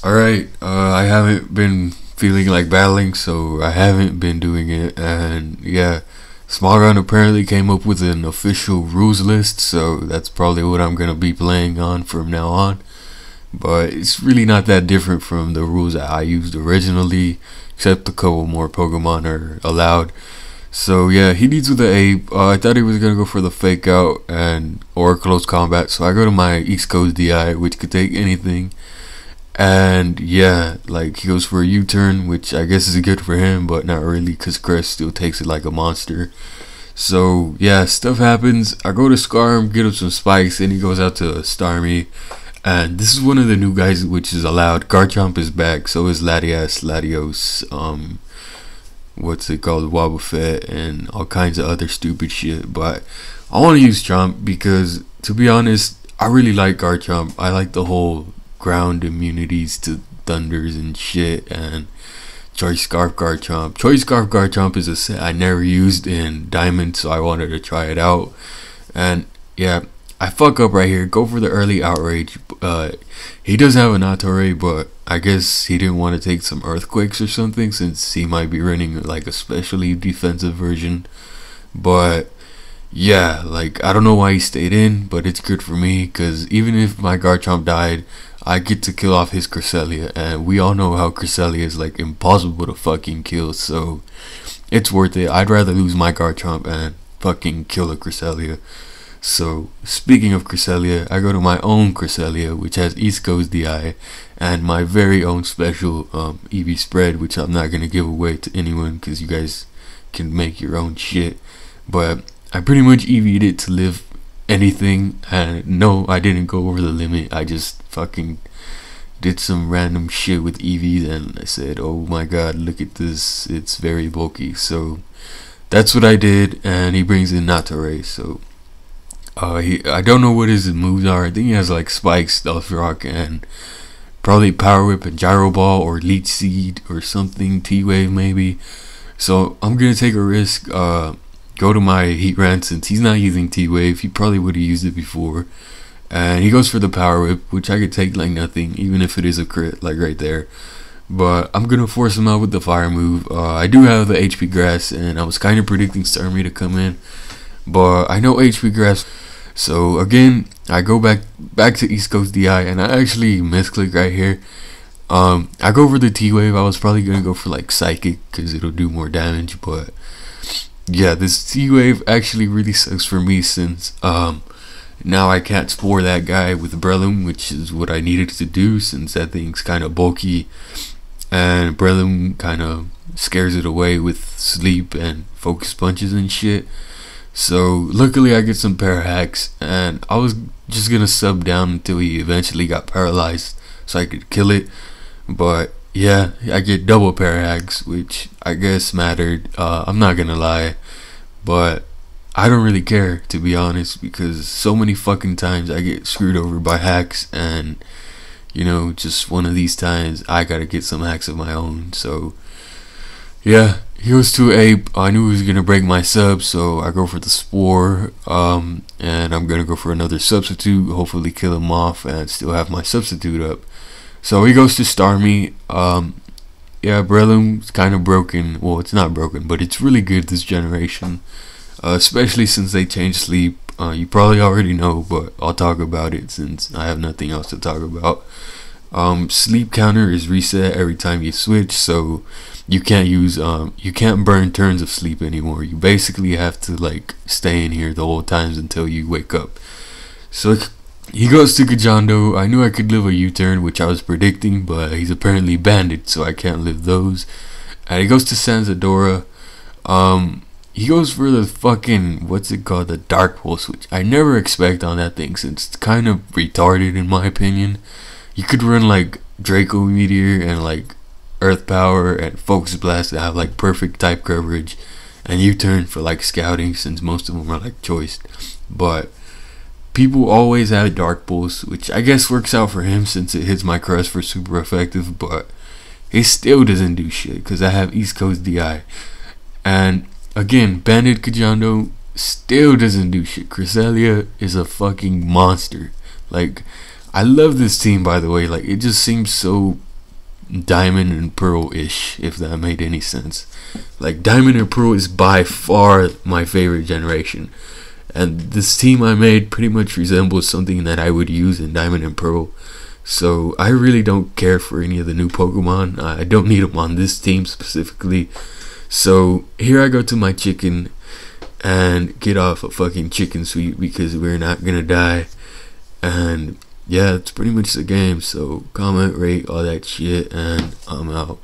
Alright, I haven't been feeling like battling, so I haven't been doing it, and yeah, Smallrun apparently came up with an official rules list, so that's probably what I'm gonna be playing on from now on. But it's really not that different from the rules that I used originally, except a couple more Pokemon are allowed. So yeah, he needs with the ape. I thought he was gonna go for the fake out and or close combat, so I go to my East Coast DI, which could take anything. And yeah, like he goes for a U-turn, which I guess is good for him, but not really, cause Cress still takes it like a monster. So yeah, stuff happens. I go to Skarm, get him some spikes, and he goes out to Starmie. And this is one of the new guys which is allowed. Garchomp is back, so is Latias, Latios, what's it called, Wobbuffet, and all kinds of other stupid shit. But I want to use Chomp because, to be honest, I really like Garchomp. I like the whole ground immunities to thunders and shit, and Choice Scarf Garchomp. Choice Scarf Garchomp is a set I never used in Diamond, so I wanted to try it out. And yeah, I fuck up right here, go for the early outrage. He does have a Nattorei, but I guess he didn't want to take some earthquakes or something, since he might be running like a specially defensive version. But yeah, like I don't know why he stayed in, but it's good for me, because even if my Garchomp died, I get to kill off his Cresselia, and we all know how Cresselia is like impossible to fucking kill, so it's worth it. I'd rather lose my Garchomp and fucking kill a Cresselia. So speaking of Cresselia, I go to my own Cresselia, which has East Coast DI, and my very own special EV spread, which I'm not gonna give away to anyone because you guys can make your own shit. But I pretty much EV'd it to live anything, and no, I didn't go over the limit. I just fucking did some random shit with EVs, and I said, oh my god, look at this, it's very bulky. So that's what I did, and he brings in Nattorei. So I don't know what his moves are. I think he has like Spike, Stealth Rock, and probably Power Whip and Gyro Ball or Leech Seed or something, T-Wave maybe. So I'm gonna take a risk, go to my Heatran, since he's not using T-Wave. He probably would have used it before, and he goes for the Power Whip, which I could take like nothing, even if it is a crit, like right there. But I'm gonna force him out with the fire move. I do have the HP Grass, and I was kind of predicting Starmie to come in, but I know HP Grass. So again, I go back to East Coast DI, and I actually misclick right here. I go for the T-Wave. I was probably gonna go for like Psychic because it'll do more damage, but yeah, this T-Wave actually really sucks for me, since now I can't spore that guy with Breloom, which is what I needed to do, since that thing's kind of bulky, and Breloom kind of scares it away with sleep and focus punches and shit. So luckily I get some Parahacks, and I was just gonna sub down until he eventually got paralyzed so I could kill it. But yeah, I get double Parahacks, which I guess mattered. I'm not gonna lie, but I don't really care, to be honest, because so many fucking times I get screwed over by hacks, and you know, just one of these times I gotta get some hacks of my own. So yeah, he goes to Ape. I knew he was gonna break my sub, so I go for the Spore, and I'm gonna go for another substitute, hopefully kill him off and still have my substitute up. So he goes to Starmie. Yeah, Breloom's kind of broken. Well, it's not broken, but it's really good this generation, especially since they changed sleep. You probably already know, but I'll talk about it since I have nothing else to talk about. Sleep counter is reset every time you switch, so you can't use you can't burn turns of sleep anymore. You basically have to like stay in here the whole times until you wake up. So he goes to Kojondo. I knew I could live a U-turn, which I was predicting, but he's apparently banded, so I can't live those. And he goes to Sazandora. He goes for the fucking, what's it called, the Dark Pulse, which I never expect on that thing, since it's kind of retarded in my opinion. You could run like Draco Meteor and like Earth Power and Focus Blast that have like perfect type coverage, and U-turn for like scouting, since most of them are like choiced. But people always have Dark Pulse, which I guess works out for him since it hits my crest for super effective, but it still doesn't do shit because I have East Coast DI. And again, Banded Kojondo still doesn't do shit. Cresselia is a fucking monster. Like, I love this team, by the way. Like, it just seems so Diamond and Pearl-ish, if that made any sense. Like, Diamond and Pearl is by far my favorite generation. And this team I made pretty much resembles something that I would use in Diamond and Pearl. So I really don't care for any of the new Pokemon. I don't need them on this team specifically. So here I go to my chicken and get off a fucking chicken sweet because we're not gonna die. And yeah, it's pretty much the game. So comment, rate, all that shit, and I'm out.